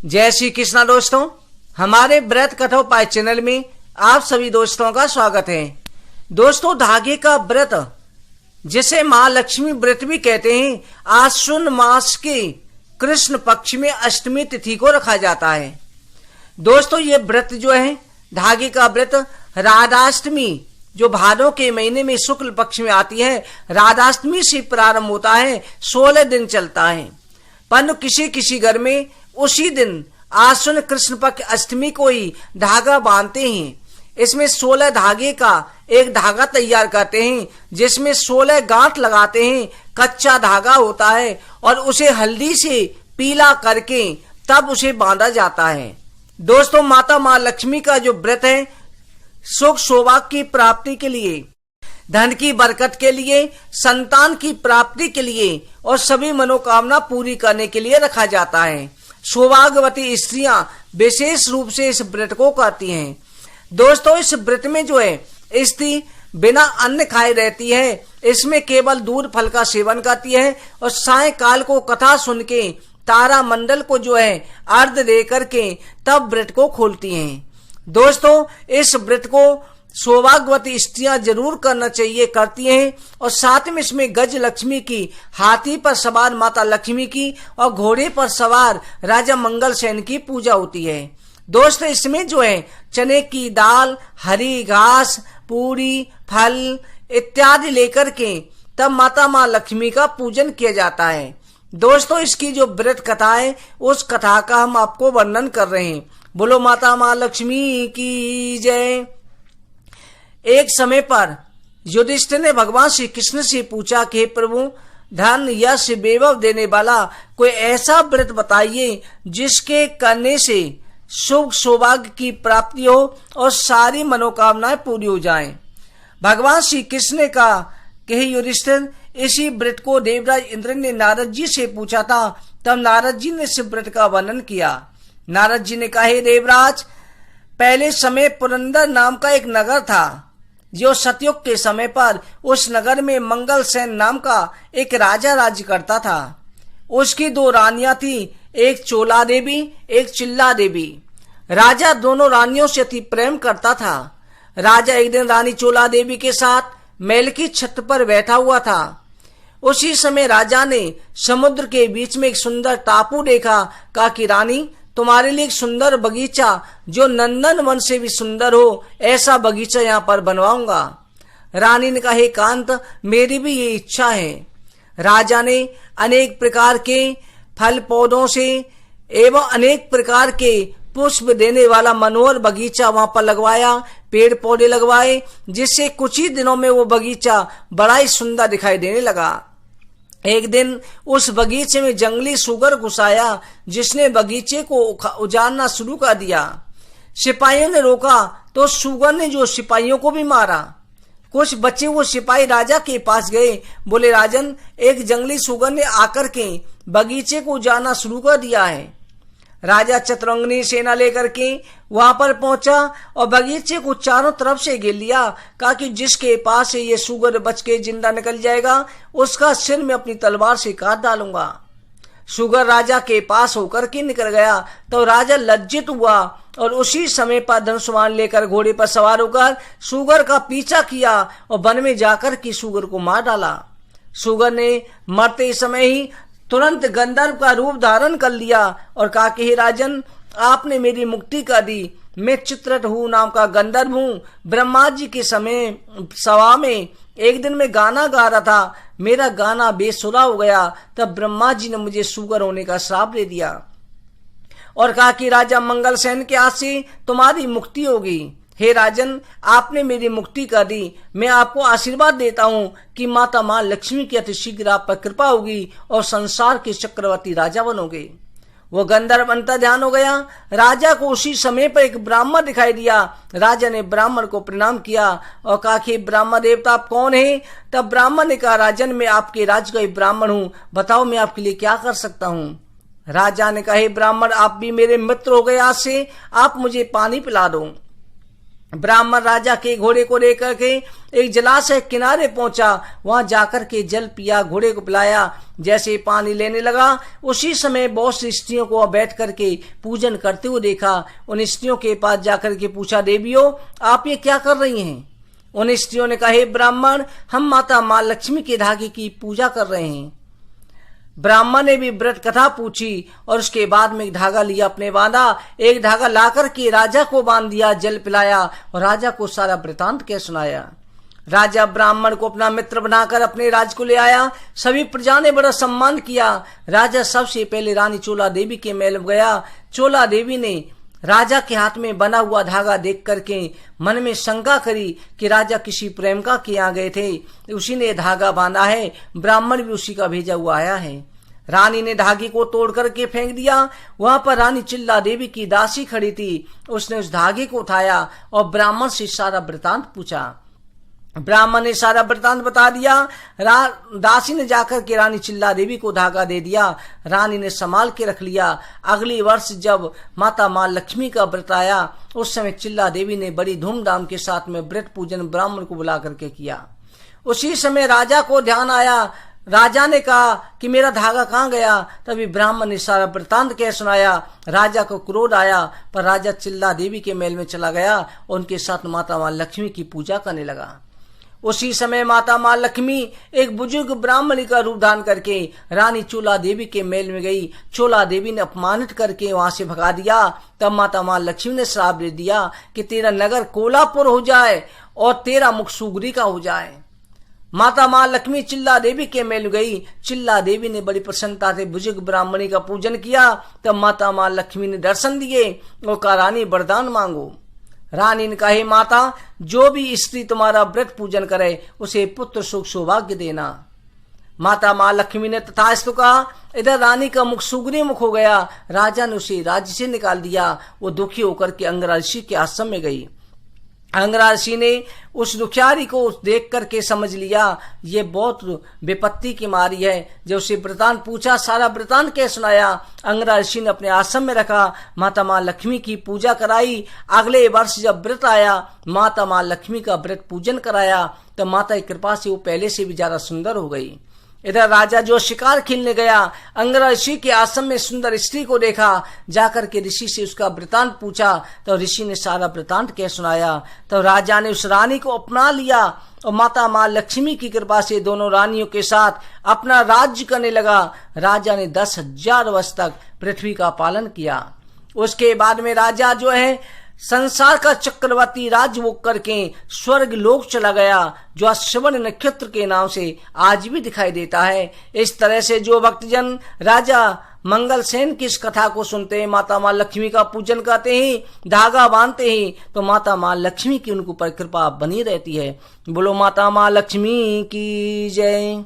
जय श्री कृष्णा दोस्तों, हमारे व्रत कथा उपाय चैनल में आप सभी दोस्तों का स्वागत है। दोस्तों, धागे का व्रत जिसे माँ लक्ष्मी व्रत भी कहते हैं, आश्विन मास के कृष्ण पक्ष में अष्टमी तिथि को रखा जाता है। दोस्तों, ये व्रत जो है धागे का व्रत राधाष्टमी जो भादों के महीने में शुक्ल पक्ष में आती है, राधाष्टमी से प्रारंभ होता है, 16 दिन चलता है। परंतु किसी किसी घर में उसी दिन आश्विन कृष्ण पक्ष अष्टमी को ही धागा बांधते हैं। इसमें 16 धागे का एक धागा तैयार करते हैं, जिसमें 16 गांठ लगाते हैं। कच्चा धागा होता है और उसे हल्दी से पीला करके तब उसे बांधा जाता है। दोस्तों, माँ लक्ष्मी का जो व्रत है सुख सौभाग्य की प्राप्ति के लिए, धन की बरकत के लिए, संतान की प्राप्ति के लिए और सभी मनोकामना पूरी करने के लिए रखा जाता है। सौभाग्यवती स्त्रियां विशेष रूप से इस व्रत को करती हैं। दोस्तों, इस व्रत में जो है स्त्री बिना अन्न खाए रहती है। इसमें केवल दूध फल का सेवन करती है और सायंकाल को कथा सुन के तारा मंडल को जो है अर्घ दे करके तब व्रत को खोलती हैं। दोस्तों, इस व्रत को सौभाग्यवती स्त्रियां जरूर करना चाहिए, करती हैं। और साथ में इसमें गज लक्ष्मी की, हाथी पर सवार माता लक्ष्मी की और घोड़े पर सवार राजा मंगल सेन की पूजा होती है। दोस्तों, इसमें जो है चने की दाल, हरी घास, पूरी, फल इत्यादि लेकर के तब माँ लक्ष्मी का पूजन किया जाता है। दोस्तों, इसकी जो व्रत कथा है उस कथा का हम आपको वर्णन कर रहे हैं। बोलो माँ लक्ष्मी की जय। एक समय पर युधिष्ठिर ने भगवान श्री कृष्ण से पूछा कि प्रभु, धन यश वैभव देने वाला कोई ऐसा व्रत बताइए जिसके करने से सुख सौभाग्य की प्राप्ति हो और सारी मनोकामनाएं पूरी हो जाएं। भगवान श्री कृष्ण ने कहा कि युधिष्ठिर, इसी व्रत को देवराज इंद्र ने नारद जी से पूछा था। तब नारद जी ने इस व्रत का वर्णन किया। नारद जी ने कहा, हे देवराज, पहले समय पुरंदर नाम का एक नगर था, जो सतयुग के समय पर उस नगर में मंगल सेन नाम का एक राजा राज्य करता था। उसकी 2 रानियां थी, एक चोला देवी, एक चिल्ला देवी। राजा दोनों रानियों से अति प्रेम करता था। राजा एक दिन रानी चोला देवी के साथ महल की छत पर बैठा हुआ था। उसी समय राजा ने समुद्र के बीच में एक सुंदर टापू देखा। कहा कि रानी, तुम्हारे लिए एक सुंदर बगीचा जो नंदन वन से भी सुंदर हो, ऐसा बगीचा यहाँ पर बनवाऊंगा। रानी ने कहा, हे कांत, मेरी भी ये इच्छा है। राजा ने अनेक प्रकार के फल पौधों से एवं अनेक प्रकार के पुष्प देने वाला मनोहर बगीचा वहां पर लगवाया, पेड़ पौधे लगवाए, जिससे कुछ ही दिनों में वो बगीचा बड़ा ही सुंदर दिखाई देने लगा। एक दिन उस बगीचे में जंगली सुगर घुस आया, जिसने बगीचे को उजाड़ना शुरू कर दिया। सिपाहियों ने रोका तो सुगर ने जो सिपाहियों को भी मारा। कुछ बचे वो सिपाही राजा के पास गए, बोले, राजन, एक जंगली सुगर ने आकर के बगीचे को उजाड़ना शुरू कर दिया है। राजा चतुरंगनी सेना लेकर के वहां पर पहुंचा और बगीचे को चारों तरफ से घेर लिया। कहा कि जिसके पास से ये सुगर बच के जिंदा निकल जाएगा, उसका सिर में अपनी तलवार से काट डालूंगा। सुगर राजा के पास होकर के निकल गया तो राजा लज्जित हुआ और उसी समय पर धनुष्मान लेकर घोड़े पर सवार होकर सुगर का पीछा किया और वन में जाकर के सुगर को मार डाला। सुगर ने मरते समय ही तुरंत गंधर्व का रूप धारण कर लिया और कहा कि हे राजन, आपने मेरी मुक्ति कर दी। मैं चित्ररथ नाम का गंधर्व हूँ। ब्रह्मा जी के समय सभा में एक दिन मैं गाना गा रहा था, मेरा गाना बेसुरा हो गया। तब ब्रह्मा जी ने मुझे सुगर होने का श्राप दे दिया और कहा कि राजा मंगल सेन के हाथ से तुम्हारी मुक्ति होगी। हे राजन, आपने मेरी मुक्ति कर दी। मैं आपको आशीर्वाद देता हूँ कि माँ लक्ष्मी की अति शीघ्र आप पर कृपा होगी और संसार के चक्रवर्ती राजा बनोगे। वो गंधर्व अंतर ध्यान हो गया। राजा को उसी समय पर एक ब्राह्मण दिखाई दिया। राजा ने ब्राह्मण को प्रणाम किया और कहा कि ब्राह्मण देवता आप कौन है? तब ब्राह्मण ने कहा, राजन, मैं आपके राज्य का ब्राह्मण हूँ, बताओ मैं आपके लिए क्या कर सकता हूँ। राजा ने कहा, हे ब्राह्मण, आप भी मेरे मित्र हो गए, आज से आप मुझे पानी पिला दो। ब्राह्मण राजा के घोड़े को लेकर के एक जलाशय किनारे पहुंचा। वहां जाकर के जल पिया, घोड़े को पिलाया। जैसे पानी लेने लगा उसी समय बहुत सी स्त्रियों को बैठ करके पूजन करते हुए देखा। उन स्त्रियों के पास जाकर के पूछा, देवियों आप ये क्या कर रही हैं? उन स्त्रियों ने कहा, हे ब्राह्मण, हम माता मां लक्ष्मी के धागे की पूजा कर रहे हैं। ब्राह्मण ने भी व्रत कथा पूछी और उसके बाद में एक धागा लिया, अपने बांधा। एक धागा लाकर के राजा को बांध दिया, जल पिलाया और राजा को सारा वृतांत कह सुनाया। राजा ब्राह्मण को अपना मित्र बनाकर अपने राज्य को ले आया। सभी प्रजा ने बड़ा सम्मान किया। राजा सबसे पहले रानी चोला देवी के महल में गया। चोला देवी ने राजा के हाथ में बना हुआ धागा देख करके मन में शंका करी कि राजा किसी प्रेमिका के यहाँ गए थे, उसी ने धागा बांधा है, ब्राह्मण भी उसी का भेजा हुआ आया है। रानी ने धागे को तोड़ करके फेंक दिया। वहां पर रानी चिल्ला देवी की दासी खड़ी थी। उसने उस धागे को उठाया और ब्राह्मण से सारा वृतांत पूछा। ब्राह्मण ने सारा वृतांत बता दिया। दासी ने जाकर के रानी चिल्ला देवी को धागा दे दिया। रानी ने संभाल के रख लिया। अगली वर्ष जब माता मां लक्ष्मी का व्रत आया उस समय चिल्ला देवी ने बड़ी धूमधाम के साथ में व्रत पूजन ब्राह्मण को बुला करके किया। उसी समय राजा को ध्यान आया। राजा ने कहा कि मेरा धागा कहाँ गया? तभी ब्राह्मण ने सारा वृतांत कह सुनाया। राजा को क्रोध आया, पर राजा चिल्ला देवी के महल में चला गया और उनके साथ माता मां लक्ष्मी की पूजा करने लगा। उसी समय माता मां लक्ष्मी एक बुजुर्ग ब्राह्मणी का रूप धारण करके रानी चोला देवी के महल में गई। चोला देवी ने अपमानित करके वहां से भगा दिया। तब माता मां लक्ष्मी ने श्राप दे दिया कि तेरा नगर कोलापुर हो जाए और तेरा मुख सुगरी का हो जाए। माता मां लक्ष्मी चिल्ला देवी के महल गई। चिल्ला देवी ने बड़ी प्रसन्नता से बुजुर्ग ब्राह्मणी का पूजन किया। तब माता मां लक्ष्मी ने दर्शन दिए और कहा, रानी वरदान मांगो। रानी ने कहा, माता, जो भी स्त्री तुम्हारा व्रत पूजन करे उसे पुत्र सुख सौभाग्य देना। माता मां लक्ष्मी ने तथास्तु कहा। इधर रानी का मुख सुगरी मुख हो गया। राजा ने उसे राज्य से निकाल दिया। वो दुखी होकर के अंगरा ऋषि के आश्रम में गई। अंगरा ऋषि ने उस दुखियारी को देख करके समझ लिया ये बहुत विपत्ति की मारी है। जब उसे वृतांत पूछा, सारा वृतांत कह सुनाया। अंगरा ऋषि ने अपने आश्रम में रखा, माता मां लक्ष्मी की पूजा कराई। अगले वर्ष जब व्रत आया, माता मां लक्ष्मी का व्रत पूजन कराया, तो माता की कृपा से वो पहले से भी ज्यादा सुंदर हो गई। इधर राजा जो शिकार खेलने गया, अंगरा ऋषि के आश्रम में सुंदर स्त्री को देखा। जाकर के ऋषि से उसका वृतांत पूछा तो ऋषि ने सारा वृतांत कह सुनाया। तो राजा ने उस रानी को अपना लिया और माता मां लक्ष्मी की कृपा से दोनों रानियों के साथ अपना राज्य करने लगा। राजा ने 10,000 वर्ष तक पृथ्वी का पालन किया। उसके बाद में राजा जो है संसार का चक्रवर्ती राज्य वो करके स्वर्ग लोक चला गया, जो श्रवण नक्षत्र के नाम से आज भी दिखाई देता है। इस तरह से जो भक्तजन राजा मंगल सेन की इस कथा को सुनते हैं, माता मां लक्ष्मी का पूजन करते ही, धागा बांधते ही, तो माता मां लक्ष्मी की उनके ऊपर कृपा बनी रहती है। बोलो माता मां लक्ष्मी की जय।